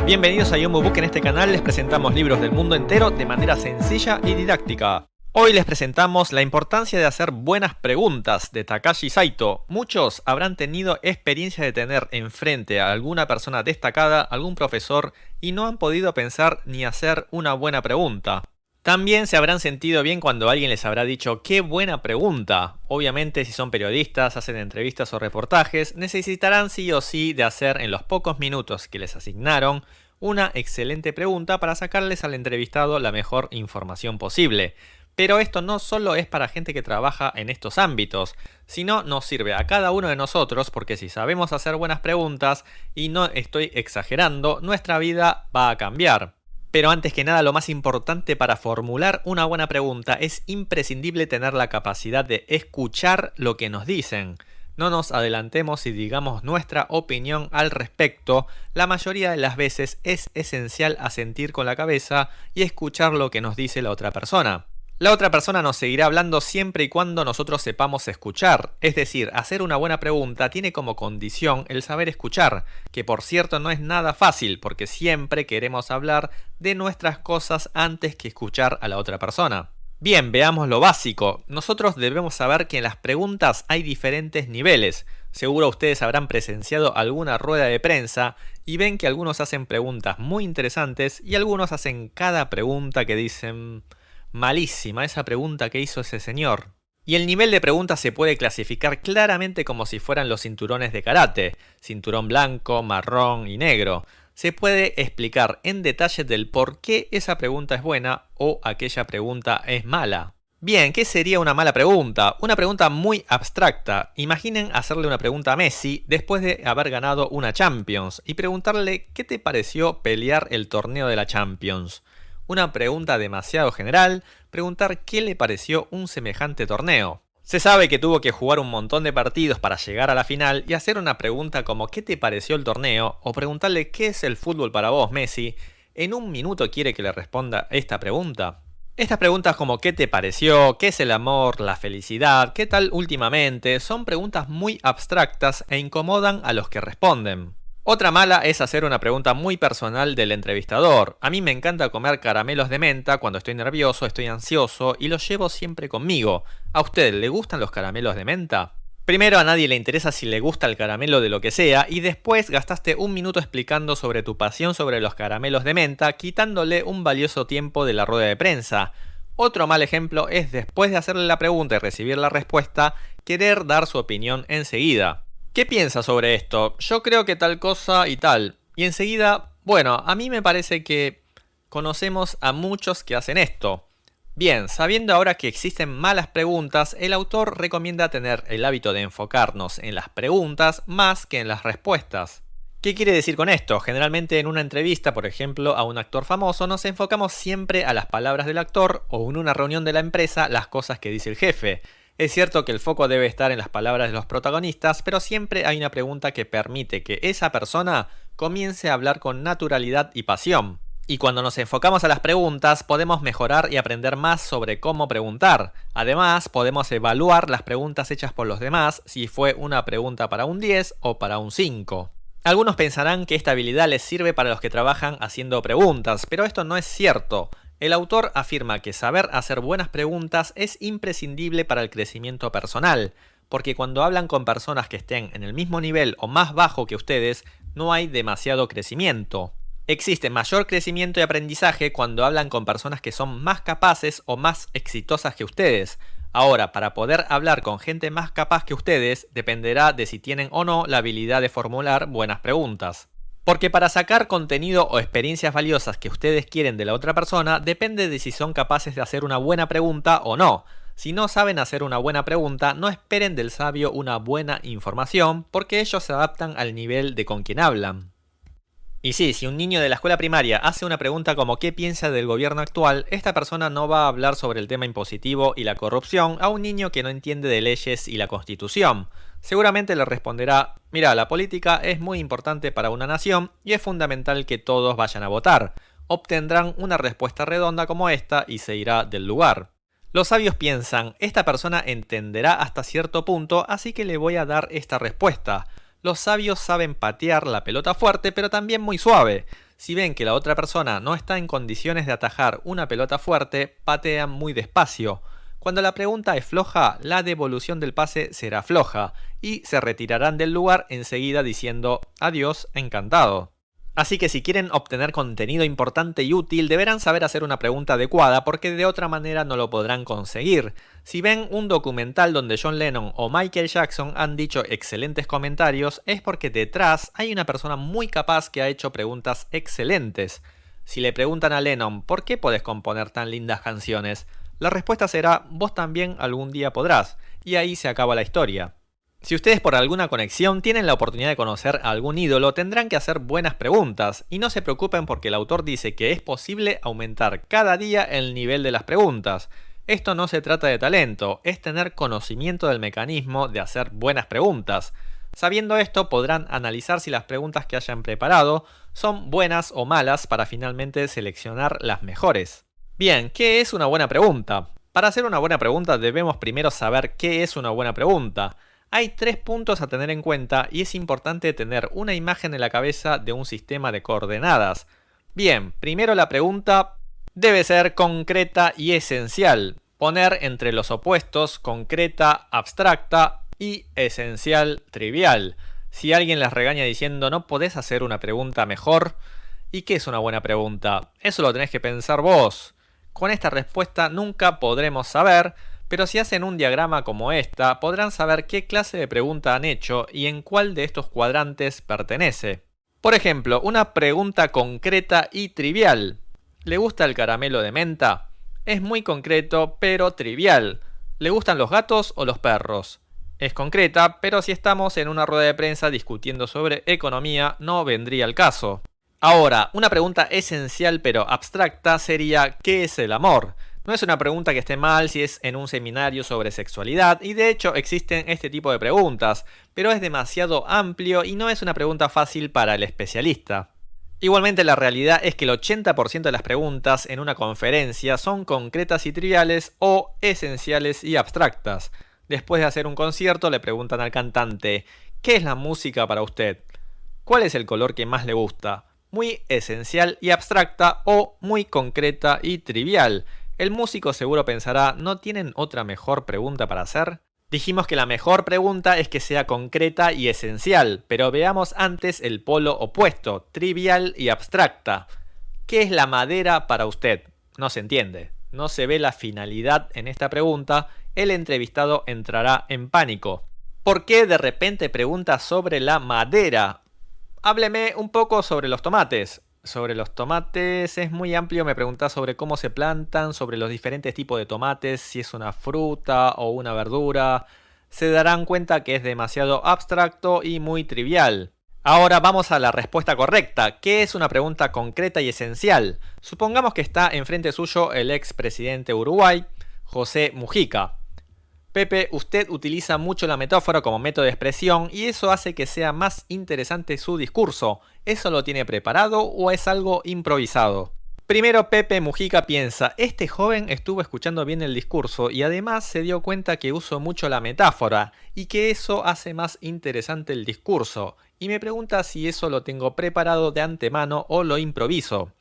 Bienvenidos a Yomu Book. En este canal les presentamos libros del mundo entero de manera sencilla y didáctica. Hoy les presentamos La importancia de hacer buenas preguntas de Takashi Saito. Muchos habrán tenido experiencia de tener enfrente a alguna persona destacada, algún profesor, y no han podido pensar ni hacer una buena pregunta. También se habrán sentido bien cuando alguien les habrá dicho ¡qué buena pregunta! Obviamente, si son periodistas, hacen entrevistas o reportajes, necesitarán sí o sí de hacer en los pocos minutos que les asignaron una excelente pregunta para sacarles al entrevistado la mejor información posible. Pero esto no solo es para gente que trabaja en estos ámbitos, sino nos sirve a cada uno de nosotros porque si sabemos hacer buenas preguntas, y no estoy exagerando, nuestra vida va a cambiar. Pero antes que nada, lo más importante para formular una buena pregunta es imprescindible tener la capacidad de escuchar lo que nos dicen. No nos adelantemos y digamos nuestra opinión al respecto. La mayoría de las veces es esencial asentir con la cabeza y escuchar lo que nos dice la otra persona. La otra persona nos seguirá hablando siempre y cuando nosotros sepamos escuchar. Es decir, hacer una buena pregunta tiene como condición el saber escuchar, que por cierto no es nada fácil porque siempre queremos hablar de nuestras cosas antes que escuchar a la otra persona. Bien, veamos lo básico. Nosotros debemos saber que en las preguntas hay diferentes niveles. Seguro ustedes habrán presenciado alguna rueda de prensa y ven que algunos hacen preguntas muy interesantes y algunos hacen cada pregunta que dicen malísima esa pregunta que hizo ese señor. Y el nivel de preguntas se puede clasificar claramente como si fueran los cinturones de karate, cinturón blanco, marrón y negro. Se puede explicar en detalle del por qué esa pregunta es buena o aquella pregunta es mala. Bien, ¿qué sería una mala pregunta? Una pregunta muy abstracta. Imaginen hacerle una pregunta a Messi después de haber ganado una Champions y preguntarle ¿qué te pareció pelear el torneo de la Champions? Una pregunta demasiado general, preguntar qué le pareció un semejante torneo. Se sabe que tuvo que jugar un montón de partidos para llegar a la final y hacer una pregunta como ¿qué te pareció el torneo? O preguntarle ¿qué es el fútbol para vos, Messi? ¿En un minuto quiere que le responda esta pregunta? Estas preguntas como ¿qué te pareció? ¿Qué es el amor? ¿La felicidad? ¿Qué tal últimamente? Son preguntas muy abstractas e incomodan a los que responden. Otra mala es hacer una pregunta muy personal del entrevistador. A mí me encanta comer caramelos de menta cuando estoy nervioso, estoy ansioso y los llevo siempre conmigo. ¿A usted le gustan los caramelos de menta? Primero, a nadie le interesa si le gusta el caramelo de lo que sea y después gastaste un minuto explicando sobre tu pasión sobre los caramelos de menta, quitándole un valioso tiempo de la rueda de prensa. Otro mal ejemplo es después de hacerle la pregunta y recibir la respuesta, querer dar su opinión enseguida. ¿Qué piensa sobre esto? Yo creo que tal cosa y tal. Y enseguida, bueno, a mí me parece que conocemos a muchos que hacen esto. Bien, sabiendo ahora que existen malas preguntas, el autor recomienda tener el hábito de enfocarnos en las preguntas más que en las respuestas. ¿Qué quiere decir con esto? Generalmente en una entrevista, por ejemplo, a un actor famoso, nos enfocamos siempre a las palabras del actor o en una reunión de la empresa, las cosas que dice el jefe. Es cierto que el foco debe estar en las palabras de los protagonistas, pero siempre hay una pregunta que permite que esa persona comience a hablar con naturalidad y pasión. Y cuando nos enfocamos a las preguntas, podemos mejorar y aprender más sobre cómo preguntar. Además, podemos evaluar las preguntas hechas por los demás, si fue una pregunta para un 10 o para un 5. Algunos pensarán que esta habilidad les sirve para los que trabajan haciendo preguntas, pero esto no es cierto. El autor afirma que saber hacer buenas preguntas es imprescindible para el crecimiento personal, porque cuando hablan con personas que estén en el mismo nivel o más bajo que ustedes, no hay demasiado crecimiento. Existe mayor crecimiento y aprendizaje cuando hablan con personas que son más capaces o más exitosas que ustedes. Ahora, para poder hablar con gente más capaz que ustedes, dependerá de si tienen o no la habilidad de formular buenas preguntas. Porque para sacar contenido o experiencias valiosas que ustedes quieren de la otra persona, depende de si son capaces de hacer una buena pregunta o no. Si no saben hacer una buena pregunta, no esperen del sabio una buena información, porque ellos se adaptan al nivel de con quien hablan. Y sí, si un niño de la escuela primaria hace una pregunta como ¿qué piensa del gobierno actual?, esta persona no va a hablar sobre el tema impositivo y la corrupción a un niño que no entiende de leyes y la Constitución. Seguramente le responderá, mira, la política es muy importante para una nación y es fundamental que todos vayan a votar. Obtendrán una respuesta redonda como esta y se irá del lugar. Los sabios piensan, esta persona entenderá hasta cierto punto, así que le voy a dar esta respuesta. Los sabios saben patear la pelota fuerte, pero también muy suave. Si ven que la otra persona no está en condiciones de atajar una pelota fuerte, patean muy despacio. Cuando la pregunta es floja, la devolución del pase será floja y se retirarán del lugar enseguida diciendo adiós, encantado. Así que si quieren obtener contenido importante y útil, deberán saber hacer una pregunta adecuada porque de otra manera no lo podrán conseguir. Si ven un documental donde John Lennon o Michael Jackson han dicho excelentes comentarios, es porque detrás hay una persona muy capaz que ha hecho preguntas excelentes. Si le preguntan a Lennon, ¿por qué podés componer tan lindas canciones? La respuesta será, vos también algún día podrás, y ahí se acaba la historia. Si ustedes por alguna conexión tienen la oportunidad de conocer a algún ídolo, tendrán que hacer buenas preguntas, y no se preocupen porque el autor dice que es posible aumentar cada día el nivel de las preguntas. Esto no se trata de talento, es tener conocimiento del mecanismo de hacer buenas preguntas. Sabiendo esto, podrán analizar si las preguntas que hayan preparado son buenas o malas para finalmente seleccionar las mejores. Bien, ¿qué es una buena pregunta? Para hacer una buena pregunta debemos primero saber qué es una buena pregunta. Hay 3 puntos a tener en cuenta y es importante tener una imagen en la cabeza de un sistema de coordenadas. Bien, primero la pregunta debe ser concreta y esencial. Poner entre los opuestos concreta, abstracta y esencial, trivial. Si alguien les regaña diciendo no podés hacer una pregunta mejor, ¿y qué es una buena pregunta? Eso lo tenés que pensar vos. Con esta respuesta nunca podremos saber, pero si hacen un diagrama como esta, podrán saber qué clase de pregunta han hecho y en cuál de estos cuadrantes pertenece. Por ejemplo, una pregunta concreta y trivial. ¿Le gusta el caramelo de menta? Es muy concreto, pero trivial. ¿Le gustan los gatos o los perros? Es concreta, pero si estamos en una rueda de prensa discutiendo sobre economía, no vendría al caso. Ahora, una pregunta esencial pero abstracta sería ¿qué es el amor? No es una pregunta que esté mal si es en un seminario sobre sexualidad, y de hecho existen este tipo de preguntas, pero es demasiado amplio y no es una pregunta fácil para el especialista. Igualmente la realidad es que el 80% de las preguntas en una conferencia son concretas y triviales o esenciales y abstractas. Después de hacer un concierto le preguntan al cantante ¿qué es la música para usted? ¿Cuál es el color que más le gusta? Muy esencial y abstracta o muy concreta y trivial. El músico seguro pensará, ¿no tienen otra mejor pregunta para hacer? Dijimos que la mejor pregunta es que sea concreta y esencial, pero veamos antes el polo opuesto, trivial y abstracta. ¿Qué es la madera para usted? No se entiende. No se ve la finalidad en esta pregunta, el entrevistado entrará en pánico. ¿Por qué de repente pregunta sobre la madera? Hábleme un poco sobre los tomates. Sobre los tomates es muy amplio, me preguntás sobre cómo se plantan, sobre los diferentes tipos de tomates, si es una fruta o una verdura. Se darán cuenta que es demasiado abstracto y muy trivial. Ahora vamos a la respuesta correcta, que es una pregunta concreta y esencial. Supongamos que está enfrente suyo el expresidente de Uruguay, José Mujica. Pepe, usted utiliza mucho la metáfora como método de expresión y eso hace que sea más interesante su discurso. ¿Eso lo tiene preparado o es algo improvisado? Primero Pepe Mujica piensa, este joven estuvo escuchando bien el discurso y además se dio cuenta que uso mucho la metáfora y que eso hace más interesante el discurso. Y me pregunta si eso lo tengo preparado de antemano o lo improviso.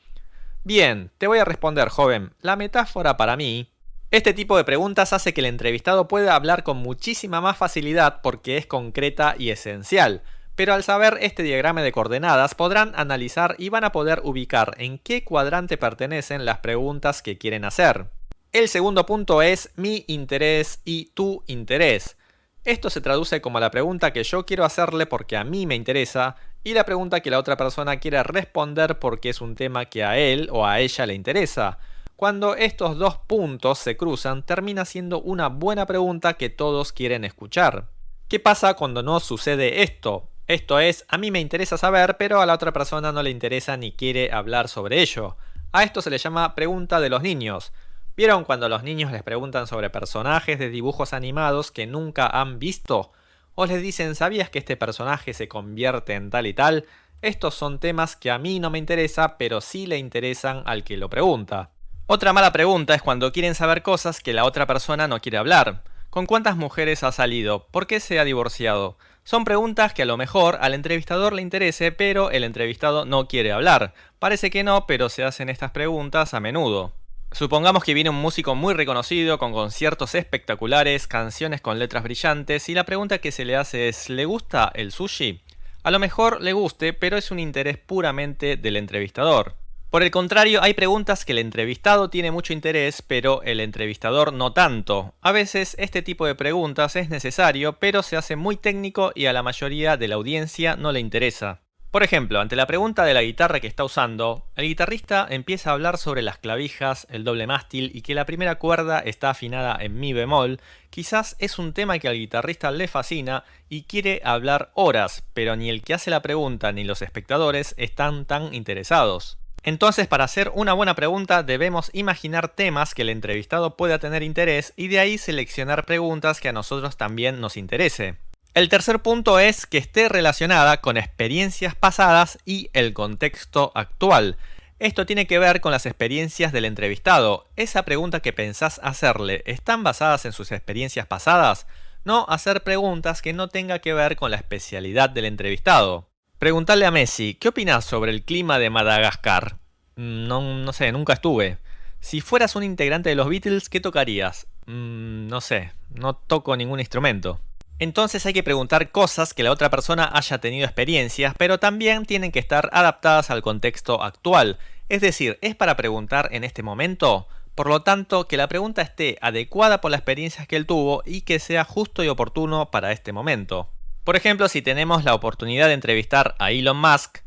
Bien, te voy a responder, joven. La metáfora para mí... Este tipo de preguntas hace que el entrevistado pueda hablar con muchísima más facilidad porque es concreta y esencial. Pero al saber este diagrama de coordenadas podrán analizar y van a poder ubicar en qué cuadrante pertenecen las preguntas que quieren hacer. El segundo punto es mi interés y tu interés. Esto se traduce como la pregunta que yo quiero hacerle porque a mí me interesa y la pregunta que la otra persona quiere responder porque es un tema que a él o a ella le interesa. Cuando estos dos puntos se cruzan, termina siendo una buena pregunta que todos quieren escuchar. ¿Qué pasa cuando no sucede esto? Esto es, a mí me interesa saber, pero a la otra persona no le interesa ni quiere hablar sobre ello. A esto se le llama pregunta de los niños. ¿Vieron cuando los niños les preguntan sobre personajes de dibujos animados que nunca han visto? O les dicen, ¿sabías que este personaje se convierte en tal y tal? Estos son temas que a mí no me interesa, pero sí le interesan al que lo pregunta. Otra mala pregunta es cuando quieren saber cosas que la otra persona no quiere hablar. ¿Con cuántas mujeres ha salido? ¿Por qué se ha divorciado? Son preguntas que a lo mejor al entrevistador le interese, pero el entrevistado no quiere hablar. Parece que no, pero se hacen estas preguntas a menudo. Supongamos que viene un músico muy reconocido con conciertos espectaculares, canciones con letras brillantes y la pregunta que se le hace es ¿le gusta el sushi? A lo mejor le guste, pero es un interés puramente del entrevistador. Por el contrario, hay preguntas que el entrevistado tiene mucho interés, pero el entrevistador no tanto. A veces este tipo de preguntas es necesario, pero se hace muy técnico y a la mayoría de la audiencia no le interesa. Por ejemplo, ante la pregunta de la guitarra que está usando, el guitarrista empieza a hablar sobre las clavijas, el doble mástil y que la primera cuerda está afinada en mi bemol. Quizás es un tema que al guitarrista le fascina y quiere hablar horas, pero ni el que hace la pregunta ni los espectadores están tan interesados. Entonces, para hacer una buena pregunta debemos imaginar temas que el entrevistado pueda tener interés y de ahí seleccionar preguntas que a nosotros también nos interese. El tercer punto es que esté relacionada con experiencias pasadas y el contexto actual. Esto tiene que ver con las experiencias del entrevistado. Esa pregunta que pensás hacerle, ¿están basadas en sus experiencias pasadas? No hacer preguntas que no tengan que ver con la especialidad del entrevistado. Preguntarle a Messi, ¿qué opinas sobre el clima de Madagascar? No sé, nunca estuve. Si fueras un integrante de los Beatles, ¿qué tocarías? No sé, no toco ningún instrumento. Entonces hay que preguntar cosas que la otra persona haya tenido experiencias, pero también tienen que estar adaptadas al contexto actual. Es decir, ¿es para preguntar en este momento? Por lo tanto, que la pregunta esté adecuada por las experiencias que él tuvo y que sea justo y oportuno para este momento. Por ejemplo, si tenemos la oportunidad de entrevistar a Elon Musk,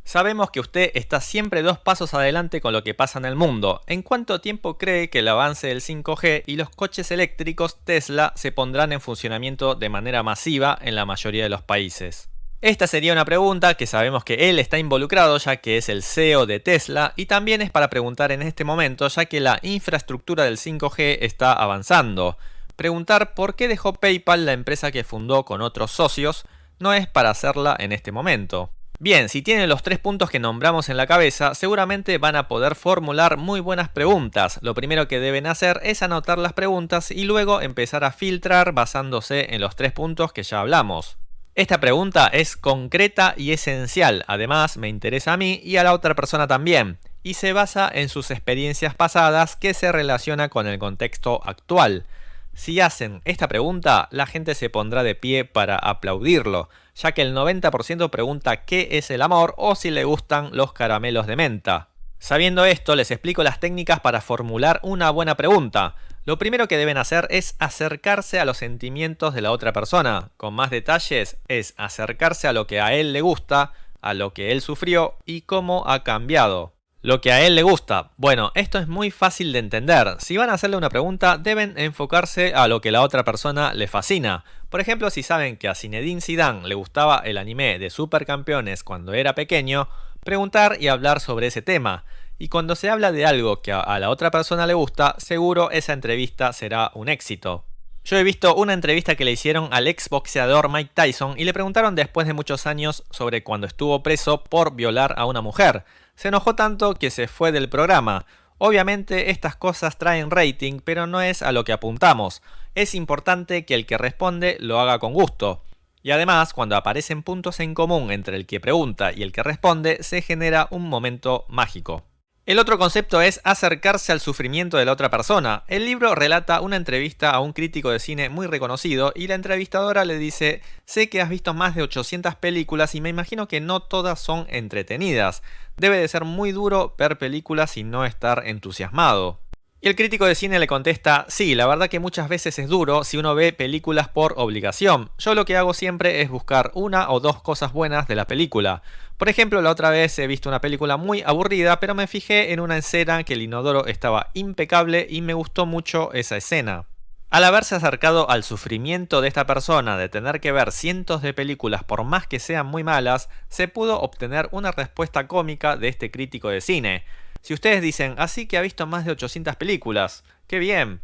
sabemos que usted está siempre 2 pasos adelante con lo que pasa en el mundo. ¿En cuánto tiempo cree que el avance del 5G y los coches eléctricos Tesla se pondrán en funcionamiento de manera masiva en la mayoría de los países? Esta sería una pregunta que sabemos que él está involucrado ya que es el CEO de Tesla y también es para preguntar en este momento ya que la infraestructura del 5G está avanzando. Preguntar por qué dejó PayPal, la empresa que fundó con otros socios, no es para hacerla en este momento. Bien, si tienen los 3 puntos que nombramos en la cabeza, seguramente van a poder formular muy buenas preguntas. Lo primero que deben hacer es anotar las preguntas y luego empezar a filtrar basándose en los 3 puntos que ya hablamos. Esta pregunta es concreta y esencial, además me interesa a mí y a la otra persona también, y se basa en sus experiencias pasadas que se relaciona con el contexto actual. Si hacen esta pregunta, la gente se pondrá de pie para aplaudirlo, ya que el 90% pregunta qué es el amor o si le gustan los caramelos de menta. Sabiendo esto, les explico las técnicas para formular una buena pregunta. Lo primero que deben hacer es acercarse a los sentimientos de la otra persona. Con más detalles, es acercarse a lo que a él le gusta, a lo que él sufrió y cómo ha cambiado. Lo que a él le gusta. Bueno, esto es muy fácil de entender. Si van a hacerle una pregunta, deben enfocarse a lo que la otra persona le fascina. Por ejemplo, si saben que a Zinedine Zidane le gustaba el anime de Supercampeones cuando era pequeño, preguntar y hablar sobre ese tema. Y cuando se habla de algo que a la otra persona le gusta, seguro esa entrevista será un éxito. Yo he visto una entrevista que le hicieron al ex boxeador Mike Tyson y le preguntaron después de muchos años sobre cuando estuvo preso por violar a una mujer. Se enojó tanto que se fue del programa. Obviamente estas cosas traen rating, pero no es a lo que apuntamos. Es importante que el que responde lo haga con gusto. Y además, cuando aparecen puntos en común entre el que pregunta y el que responde, se genera un momento mágico. El otro concepto es acercarse al sufrimiento de la otra persona. El libro relata una entrevista a un crítico de cine muy reconocido y la entrevistadora le dice: sé que has visto más de 800 películas y me imagino que no todas son entretenidas. Debe de ser muy duro ver películas y no estar entusiasmado. Y el crítico de cine le contesta: sí, la verdad que muchas veces es duro si uno ve películas por obligación. Yo lo que hago siempre es buscar 1 o 2 cosas buenas de la película. Por ejemplo, la otra vez he visto una película muy aburrida, pero me fijé en una escena que el inodoro estaba impecable y me gustó mucho esa escena. Al haberse acercado al sufrimiento de esta persona de tener que ver cientos de películas por más que sean muy malas, se pudo obtener una respuesta cómica de este crítico de cine. Si ustedes dicen: así que ha visto más de 800 películas, ¡qué bien!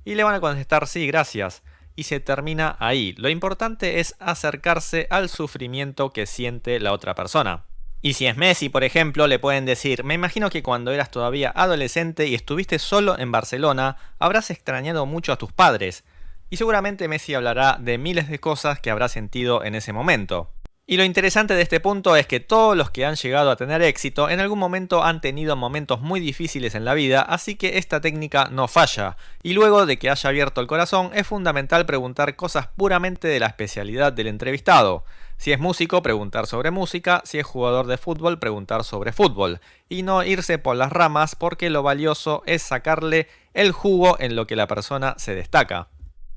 Y le van a contestar: sí, gracias. Y se termina ahí. Lo importante es acercarse al sufrimiento que siente la otra persona. Y si es Messi, por ejemplo, le pueden decir: me imagino que cuando eras todavía adolescente y estuviste solo en Barcelona, habrás extrañado mucho a tus padres. Y seguramente Messi hablará de miles de cosas que habrá sentido en ese momento. Y lo interesante de este punto es que todos los que han llegado a tener éxito en algún momento han tenido momentos muy difíciles en la vida, así que esta técnica no falla. Y luego de que haya abierto el corazón, es fundamental preguntar cosas puramente de la especialidad del entrevistado. Si es músico, preguntar sobre música; si es jugador de fútbol, preguntar sobre fútbol. Y no irse por las ramas, porque lo valioso es sacarle el jugo en lo que la persona se destaca.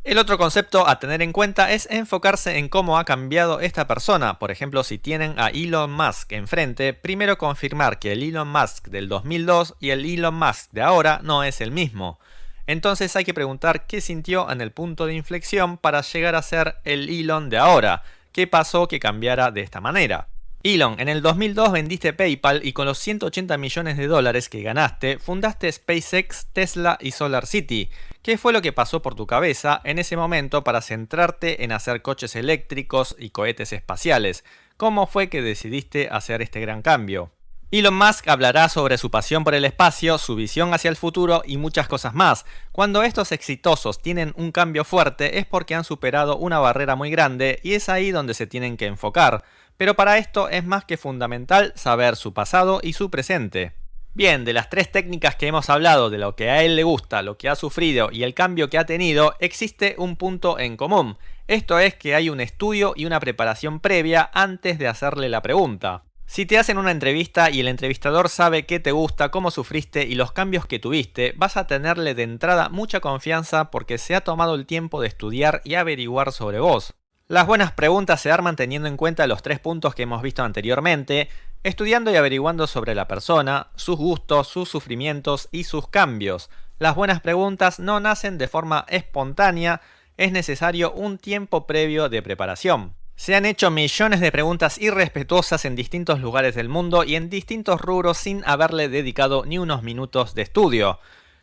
El otro concepto a tener en cuenta es enfocarse en cómo ha cambiado esta persona. Por ejemplo, si tienen a Elon Musk enfrente, primero confirmar que el Elon Musk del 2002 y el Elon Musk de ahora no es el mismo. Entonces hay que preguntar qué sintió en el punto de inflexión para llegar a ser el Elon de ahora. ¿Qué pasó que cambiara de esta manera? Elon, en el 2002 vendiste PayPal y con los 180 millones de dólares que ganaste, fundaste SpaceX, Tesla y SolarCity. ¿Qué fue lo que pasó por tu cabeza en ese momento para centrarte en hacer coches eléctricos y cohetes espaciales? ¿Cómo fue que decidiste hacer este gran cambio? Elon Musk hablará sobre su pasión por el espacio, su visión hacia el futuro y muchas cosas más. Cuando estos exitosos tienen un cambio fuerte es porque han superado una barrera muy grande y es ahí donde se tienen que enfocar. Pero para esto es más que fundamental saber su pasado y su presente. Bien, de las tres técnicas que hemos hablado, de lo que a él le gusta, lo que ha sufrido y el cambio que ha tenido, existe un punto en común. Esto es que hay un estudio y una preparación previa antes de hacerle la pregunta. Si te hacen una entrevista y el entrevistador sabe qué te gusta, cómo sufriste y los cambios que tuviste, vas a tenerle de entrada mucha confianza porque se ha tomado el tiempo de estudiar y averiguar sobre vos. Las buenas preguntas se arman teniendo en cuenta los tres puntos que hemos visto anteriormente, estudiando y averiguando sobre la persona, sus gustos, sus sufrimientos y sus cambios. Las buenas preguntas no nacen de forma espontánea, es necesario un tiempo previo de preparación. Se han hecho millones de preguntas irrespetuosas en distintos lugares del mundo y en distintos rubros sin haberle dedicado ni unos minutos de estudio.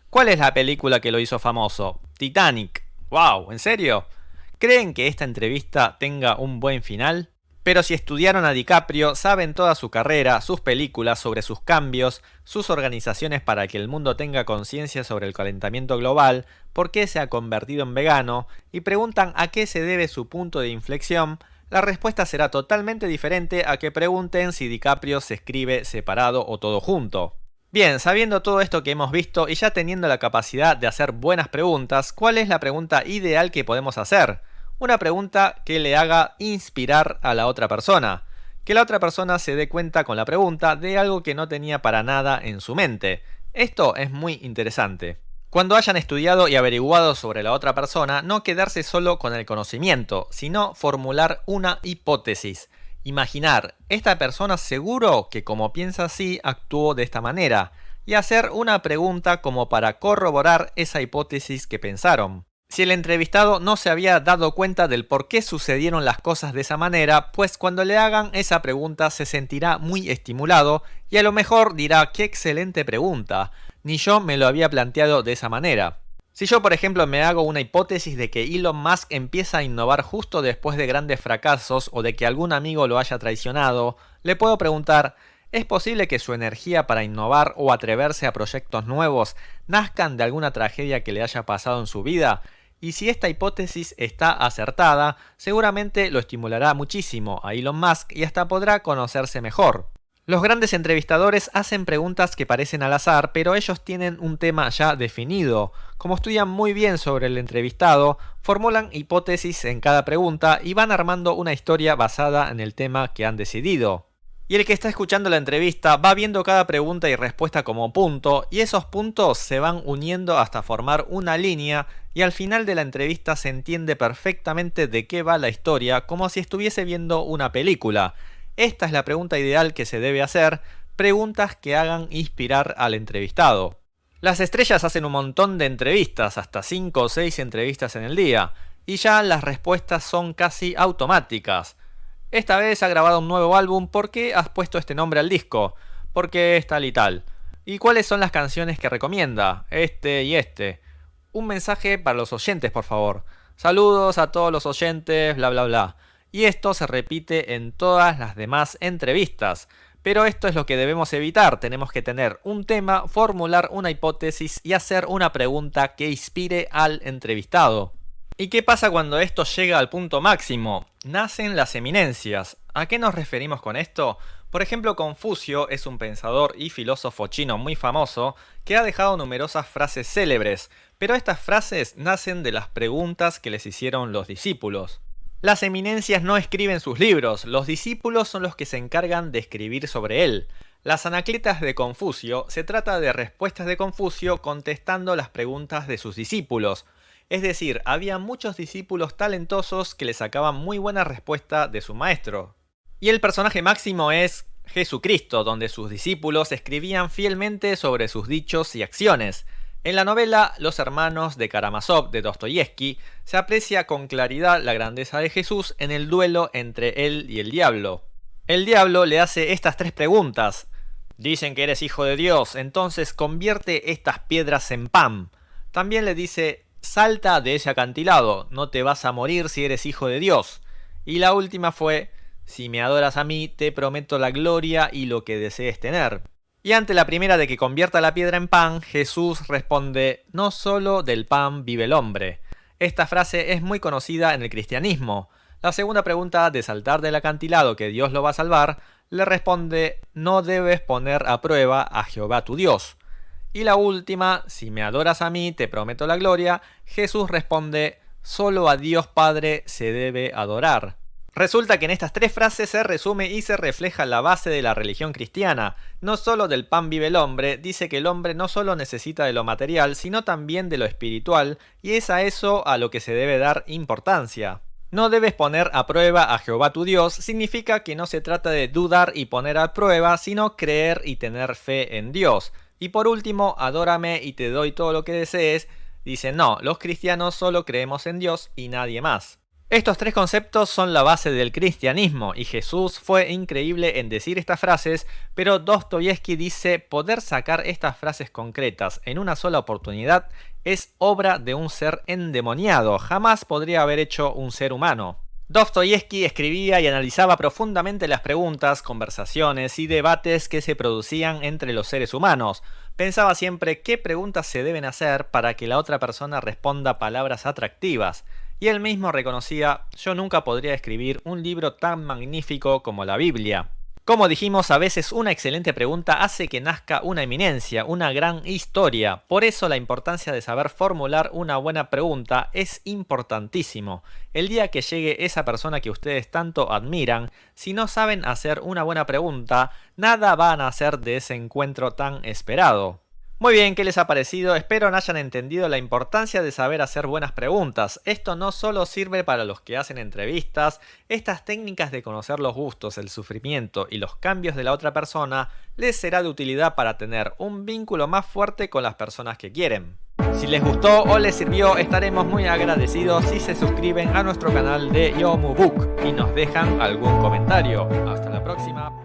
¿Cuál es la película que lo hizo famoso? Titanic. ¡Wow! ¿En serio? ¿Creen que esta entrevista tenga un buen final? Pero si estudiaron a DiCaprio, saben toda su carrera, sus películas sobre sus cambios, sus organizaciones para que el mundo tenga conciencia sobre el calentamiento global, por qué se ha convertido en vegano, y preguntan a qué se debe su punto de inflexión, la respuesta será totalmente diferente a que pregunten si DiCaprio se escribe separado o todo junto. Bien, sabiendo todo esto que hemos visto y ya teniendo la capacidad de hacer buenas preguntas, ¿cuál es la pregunta ideal que podemos hacer? Una pregunta que le haga inspirar a la otra persona. Que la otra persona se dé cuenta con la pregunta de algo que no tenía para nada en su mente. Esto es muy interesante. Cuando hayan estudiado y averiguado sobre la otra persona, no quedarse solo con el conocimiento, sino formular una hipótesis. Imaginar, esta persona seguro que como piensa así actuó de esta manera, y hacer una pregunta como para corroborar esa hipótesis que pensaron. Si el entrevistado no se había dado cuenta del por qué sucedieron las cosas de esa manera, pues cuando le hagan esa pregunta se sentirá muy estimulado y a lo mejor dirá: ¡qué excelente pregunta! Ni yo me lo había planteado de esa manera. Si yo, por ejemplo, me hago una hipótesis de que Elon Musk empieza a innovar justo después de grandes fracasos o de que algún amigo lo haya traicionado, le puedo preguntar: ¿es posible que su energía para innovar o atreverse a proyectos nuevos nazcan de alguna tragedia que le haya pasado en su vida? Y si esta hipótesis está acertada, seguramente lo estimulará muchísimo a Elon Musk y hasta podrá conocerse mejor. Los grandes entrevistadores hacen preguntas que parecen al azar, pero ellos tienen un tema ya definido. Como estudian muy bien sobre el entrevistado, formulan hipótesis en cada pregunta y van armando una historia basada en el tema que han decidido. Y el que está escuchando la entrevista va viendo cada pregunta y respuesta como punto, y esos puntos se van uniendo hasta formar una línea, y al final de la entrevista se entiende perfectamente de qué va la historia, como si estuviese viendo una película. Esta es la pregunta ideal que se debe hacer, preguntas que hagan inspirar al entrevistado. Las estrellas hacen un montón de entrevistas, hasta 5 o 6 entrevistas en el día, y ya las respuestas son casi automáticas. Esta vez ha grabado un nuevo álbum. ¿Por qué has puesto este nombre al disco? ¿Por qué es tal y tal? ¿Y cuáles son las canciones que recomienda? Este y este. Un mensaje para los oyentes, por favor. Saludos a todos los oyentes, bla bla bla. Y esto se repite en todas las demás entrevistas. Pero esto es lo que debemos evitar. Tenemos que tener un tema, formular una hipótesis y hacer una pregunta que inspire al entrevistado. ¿Y qué pasa cuando esto llega al punto máximo? Nacen las eminencias. ¿A qué nos referimos con esto? Por ejemplo, Confucio es un pensador y filósofo chino muy famoso que ha dejado numerosas frases célebres, pero estas frases nacen de las preguntas que les hicieron los discípulos. Las eminencias no escriben sus libros, los discípulos son los que se encargan de escribir sobre él. Las Anacletas de Confucio se trata de respuestas de Confucio contestando las preguntas de sus discípulos. Es decir, había muchos discípulos talentosos que le sacaban muy buena respuesta de su maestro. Y el personaje máximo es Jesucristo, donde sus discípulos escribían fielmente sobre sus dichos y acciones. En la novela Los hermanos de Karamazov de Dostoyevsky se aprecia con claridad la grandeza de Jesús en el duelo entre él y el diablo. El diablo le hace estas tres preguntas. Dicen que eres hijo de Dios, entonces convierte estas piedras en pan. También le dice, salta de ese acantilado, no te vas a morir si eres hijo de Dios. Y la última fue, si me adoras a mí, te prometo la gloria y lo que desees tener. Y ante la primera de que convierta la piedra en pan, Jesús responde, no solo del pan vive el hombre. Esta frase es muy conocida en el cristianismo. La segunda pregunta de saltar del acantilado que Dios lo va a salvar, le responde, no debes poner a prueba a Jehová tu Dios. Y la última, si me adoras a mí, te prometo la gloria, Jesús responde, solo a Dios Padre se debe adorar. Resulta que en estas tres frases se resume y se refleja la base de la religión cristiana. No solo del pan vive el hombre, dice que el hombre no solo necesita de lo material, sino también de lo espiritual, y es a eso a lo que se debe dar importancia. No debes poner a prueba a Jehová tu Dios significa que no se trata de dudar y poner a prueba, sino creer y tener fe en Dios. Y por último, adórame y te doy todo lo que desees. Dice no, los cristianos solo creemos en Dios y nadie más. Estos tres conceptos son la base del cristianismo y Jesús fue increíble en decir estas frases, pero Dostoyevsky dice poder sacar estas frases concretas en una sola oportunidad es obra de un ser endemoniado, jamás podría haber hecho un ser humano. Dostoyevsky escribía y analizaba profundamente las preguntas, conversaciones y debates que se producían entre los seres humanos. Pensaba siempre qué preguntas se deben hacer para que la otra persona responda palabras atractivas. Y él mismo reconocía, yo nunca podría escribir un libro tan magnífico como la Biblia. Como dijimos, a veces una excelente pregunta hace que nazca una eminencia, una gran historia. Por eso la importancia de saber formular una buena pregunta es importantísimo. El día que llegue esa persona que ustedes tanto admiran, si no saben hacer una buena pregunta, nada van a hacer de ese encuentro tan esperado. Muy bien, ¿qué les ha parecido? Espero no hayan entendido la importancia de saber hacer buenas preguntas. Esto no solo sirve para los que hacen entrevistas, estas técnicas de conocer los gustos, el sufrimiento y los cambios de la otra persona les será de utilidad para tener un vínculo más fuerte con las personas que quieren. Si les gustó o les sirvió, estaremos muy agradecidos si se suscriben a nuestro canal de Yomu Book y nos dejan algún comentario. Hasta la próxima.